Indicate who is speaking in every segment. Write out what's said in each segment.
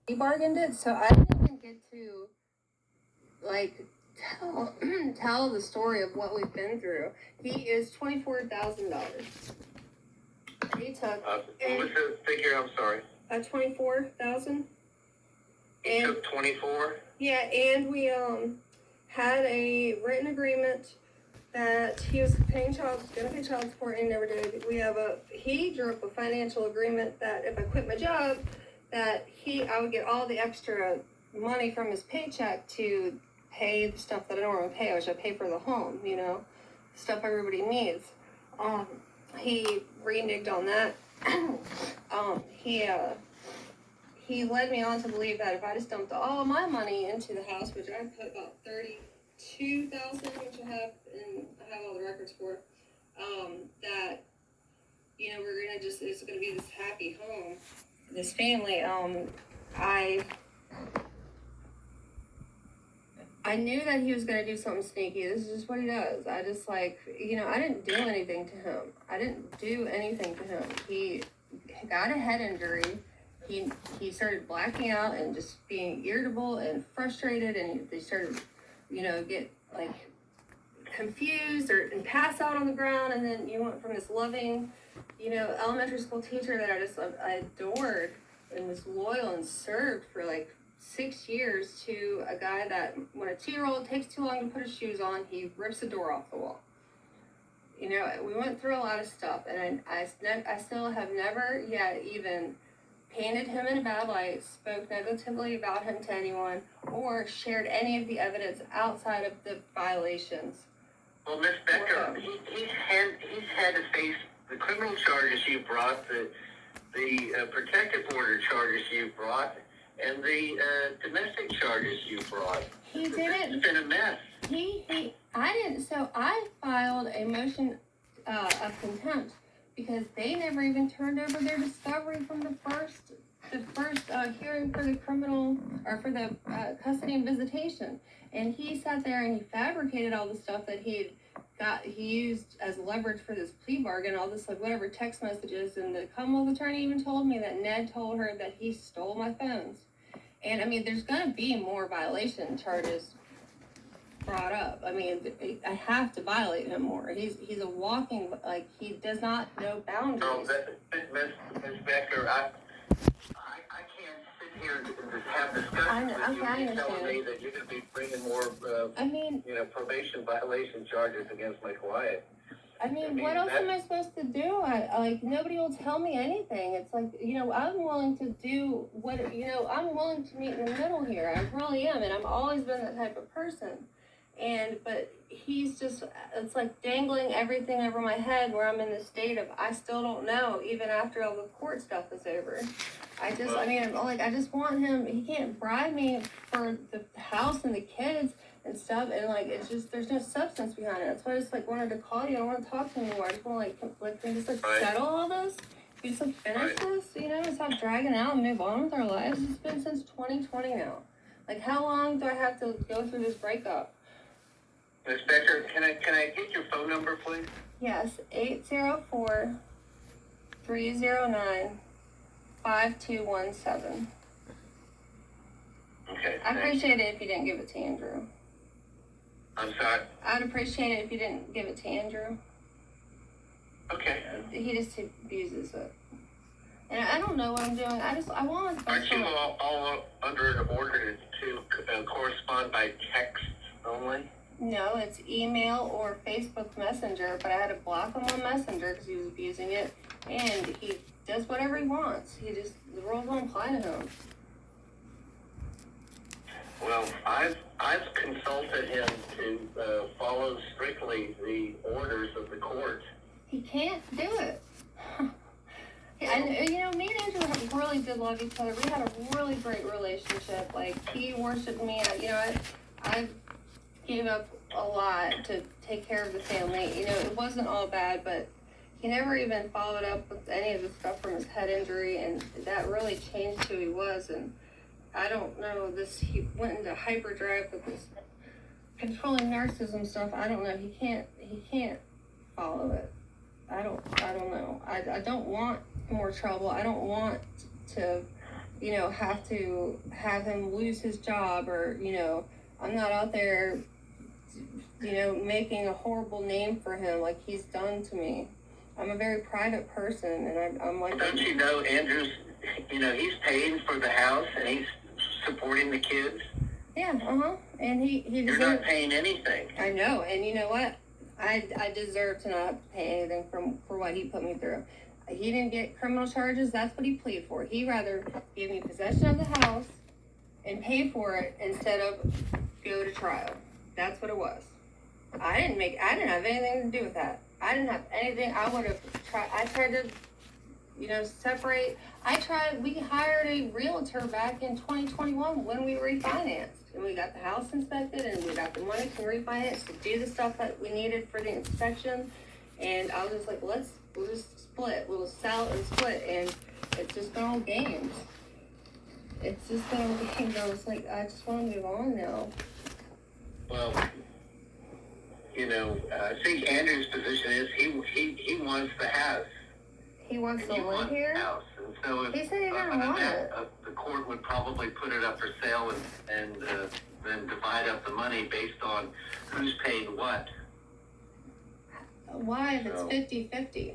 Speaker 1: he bargained it, so I didn't even get to like tell the story of what we've been through. He is $24,000. He took.
Speaker 2: What was the figure? I'm sorry.
Speaker 1: 24,000.
Speaker 2: He took 24.
Speaker 1: Yeah, and we had a written agreement that he was gonna pay child support, and he never did. He drew up a financial agreement that if I quit my job, that I would get all the extra money from his paycheck to pay the stuff that I normally pay, which I pay for the home, stuff everybody needs. He reneged on that. He led me on to believe that if I just dumped all my money into the house, which I put about $32,000, which I have all the records for, that it's gonna be this happy home, this family. I knew that he was gonna do something sneaky. This is just what he does. I just I didn't do anything to him. He got a head injury. He started blacking out and just being irritable and frustrated, and they started, get confused and pass out on the ground. And then you went from this loving, elementary school teacher that I adored and was loyal and served for 6 years to a guy that when a 2-year-old takes too long to put his shoes on, he rips the door off the wall. We went through a lot of stuff, and I still have never yet even painted him in a bad light, spoke negatively about him to anyone, or shared any of the evidence outside of the violations.
Speaker 2: Well, Ms. Becker, he's had to face the criminal charges you brought, the protective order charges you brought, and the domestic charges you brought.
Speaker 1: He didn't.
Speaker 2: It's been a mess.
Speaker 1: I didn't. So I filed a motion of contempt because they never even turned over their discovery from the first hearing for the criminal or for the custody and visitation. And he sat there and he fabricated all the stuff that he used as leverage for this plea bargain, all this whatever text messages. And the Commonwealth attorney even told me that Ned told her that he stole my phones. And I mean, there's gonna be more violation charges brought up. I mean, I have to violate him more. He's a walking, he does not know boundaries.
Speaker 2: No, Ms. Becker, I can't sit here and just have discussions with you.
Speaker 1: I
Speaker 2: You're telling me that you're going to be bringing more, probation violation charges against Mike Wyatt.
Speaker 1: What else am I supposed to do? Nobody will tell me anything. It's I'm willing to do I'm willing to meet in the middle here. I really am, and I've always been that type of person. But he's just, it's dangling everything over my head where I'm in the state of, I still don't know, even after all the court stuff is over. I just want him, he can't bribe me for the house and the kids and stuff, and it's just, there's no substance behind it. That's why I just wanted to call you. I don't want to talk to you anymore. I just want to settle all this. We just finish this, stop dragging out and move on with our lives. It's been since 2020 now. How long do I have to go through this breakup?
Speaker 2: Ms. Becker, can I get your phone number, please?
Speaker 1: Yes, 804-309-5217.
Speaker 2: Okay.
Speaker 1: I'd appreciate it if you didn't give it to Andrew.
Speaker 2: I'm sorry?
Speaker 1: I'd appreciate it if you didn't give it to Andrew.
Speaker 2: Okay.
Speaker 1: He just abuses it. And I don't know what I'm doing. I want to...
Speaker 2: Aren't you all under an order to correspond by text only?
Speaker 1: No, it's email or Facebook Messenger, but I had to block him on Messenger because he was abusing it, and he does whatever he wants. The rules don't apply to him.
Speaker 2: Well, I've consulted him to follow strictly the orders of the court.
Speaker 1: He can't do it. And me and Andrew really did love each other. We had a really great relationship. He worshipped me. I gave up a lot to take care of the family. It wasn't all bad, but he never even followed up with any of the stuff from his head injury, and that really changed who he was. And I don't know, he went into hyperdrive with this controlling narcissism stuff. I don't know. He can't follow it. I don't know. I don't want more trouble. I don't want to you know, have to have him lose his job, or, you know, I'm not out there, you know, making a horrible name for him like he's done to me. I'm a very private person, and I'm like...
Speaker 2: Don't you know, Andrew's, you know, he's paying for the house and he's supporting the kids?
Speaker 1: Yeah, and he
Speaker 2: You're not paying anything.
Speaker 1: I know, and you know what? I deserve to not pay anything for what he put me through. He didn't get criminal charges. That's what he pleaded for. He'd rather give me possession of the house and pay for it instead of go to trial. That's what it was. I didn't have anything to do with that. I didn't have anything. I tried to, you know, separate. We hired a realtor back in 2021 when we refinanced. And we got the house inspected, and we got the money to refinance to do the stuff that we needed for the inspection. And I was just like, we'll just split. We'll sell and split. And it's just been all games. It's just been all games. I was like, I just want to move on now.
Speaker 2: Well, you know, I think Andrew's position is he wants the house.
Speaker 1: He wants
Speaker 2: And
Speaker 1: to
Speaker 2: you
Speaker 1: live
Speaker 2: want
Speaker 1: here?
Speaker 2: the house. And so if,
Speaker 1: He said he didn't want it.
Speaker 2: the court would probably put it up for sale and then divide up the money based on who's paid what.
Speaker 1: Why if it's
Speaker 2: So-
Speaker 1: 50-50?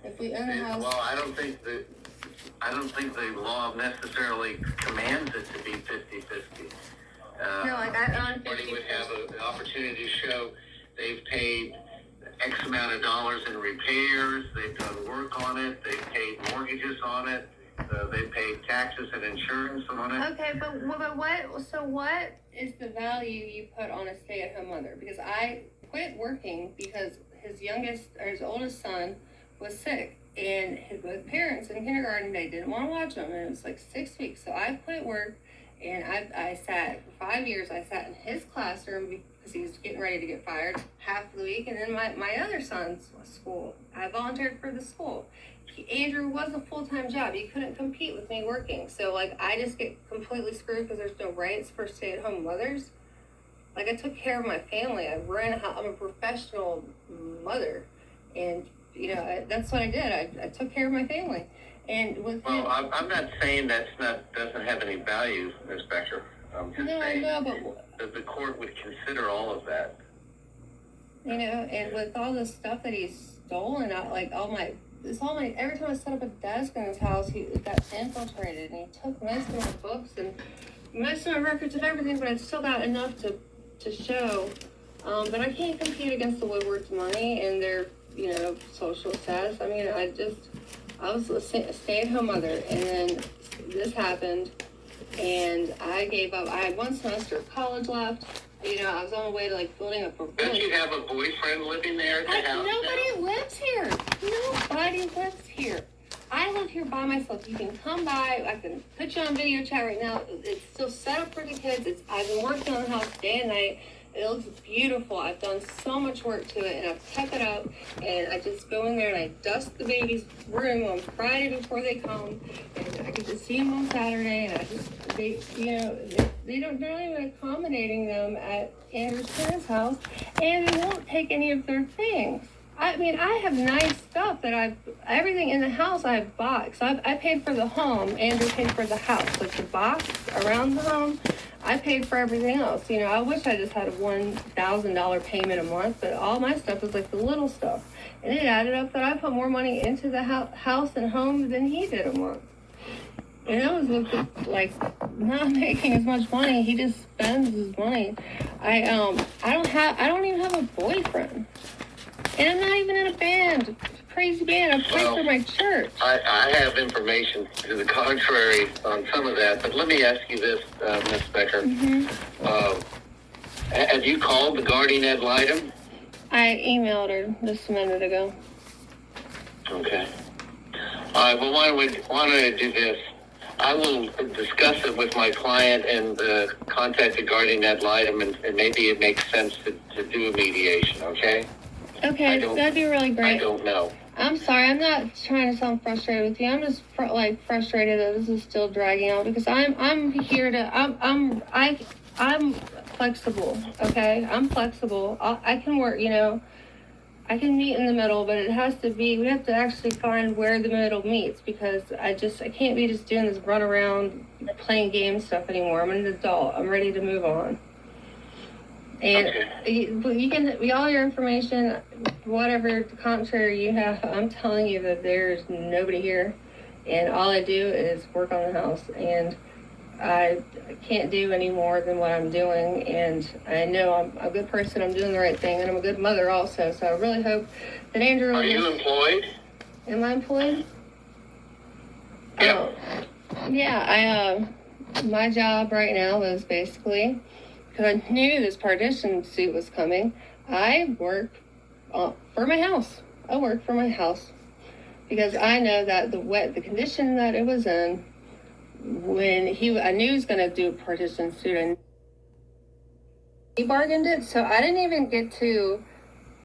Speaker 1: If we own the house...
Speaker 2: Well, I don't think the law necessarily commands it to be 50-50.
Speaker 1: No, like I own
Speaker 2: Everybody
Speaker 1: 50-50.
Speaker 2: would have an opportunity to show they've paid X amount of dollars in repairs, they've done work on it, they've paid mortgages on it, they've paid taxes and insurance on it.
Speaker 1: Okay, but what is the value you put on a stay-at-home mother? Because I quit working because his oldest son was sick, and his both parents in kindergarten, they didn't want to watch him, and it was like 6 weeks. So I quit work, and I sat for 5 years. I sat in his classroom because he was getting ready to get fired half of the week, and then my other son's school, I volunteered for the school. Andrew was a full-time job. You couldn't compete with me working. So, like, I just get completely screwed because there's no rights for stay-at-home mothers. Like, I took care of my family. I'm a professional mother. And, you know, that's what I did. I took care of my family. And with him...
Speaker 2: Well, I'm not saying doesn't have any value, Ms. Becker. I'm just saying that the court would consider all of that.
Speaker 1: You know, and with all the stuff that he's stolen, every time I set up a desk in his house, it got infiltrated, and he took most of my books and most of my records and everything, but I still got enough to show. But I can't compete against the Woodward's money and their, you know, social status. I mean, I was a stay-at-home mother, and then this happened, and I gave up. I had 1 semester of college left. You know, I was on my way to, like, building up a really...
Speaker 2: Don't you have a boyfriend living there at the house?
Speaker 1: Nobody lives here. Nobody lives here. I live here by myself. You can come by. I can put you on video chat right now. It's still set up for the kids. I've been working on the house day and night. It looks beautiful. I've done so much work to it, and I've kept it up. And I just go in there and I dust the baby's room on Friday before they come. And I get to see them on Saturday. And they're not even accommodating them at Andrew's parents' house, and they won't take any of their things. I mean, I have nice stuff everything in the house I've bought. So I paid for the home. Andrew paid for the house. Like the box around the home, I paid for everything else. You know, I wish I just had a $1,000 payment a month, but all my stuff was like the little stuff. And it added up that I put more money into the house and home than he did a month. And I was like not making as much money. He just spends his money. I don't even have a boyfriend. And I'm not even in a band. Crazy band. I play for my church.
Speaker 2: I have information to the contrary on some of that, but let me ask you this, Ms. Becker.
Speaker 1: Mm-hmm.
Speaker 2: Have you called the guardian ad litem?
Speaker 1: I emailed her just a minute ago.
Speaker 2: Okay. All right, well, why don't I do this? I will discuss it with my client and contact the guardian ad litem, and maybe it makes sense to do a mediation, okay?
Speaker 1: Okay, that'd be really great.
Speaker 2: I don't know.
Speaker 1: I'm sorry, I'm not trying to sound frustrated with you. I'm just frustrated that this is still dragging out because I'm here to I'm flexible. Okay, I'm flexible. I can work. You know, I can meet in the middle, but it has to be, we have to actually find where the middle meets, because I can't be just doing this run around playing game stuff anymore. I'm an adult. I'm ready to move on. And you can, all your information, whatever contrary you have, I'm telling you that there's nobody here, and all I do is work on the house, and I can't do any more than what I'm doing, and I know I'm a good person, I'm doing the right thing, and I'm a good mother also, so I really hope that Andrew...
Speaker 2: Are you employed?
Speaker 1: Am I employed?
Speaker 2: Yeah.
Speaker 1: Yeah, my job right now is basically, because I knew this partition suit was coming, I work for my house. I work for my house, because I know that the condition that it was in, when I knew he was going to do a partition suit, and he bargained it, so I didn't even get to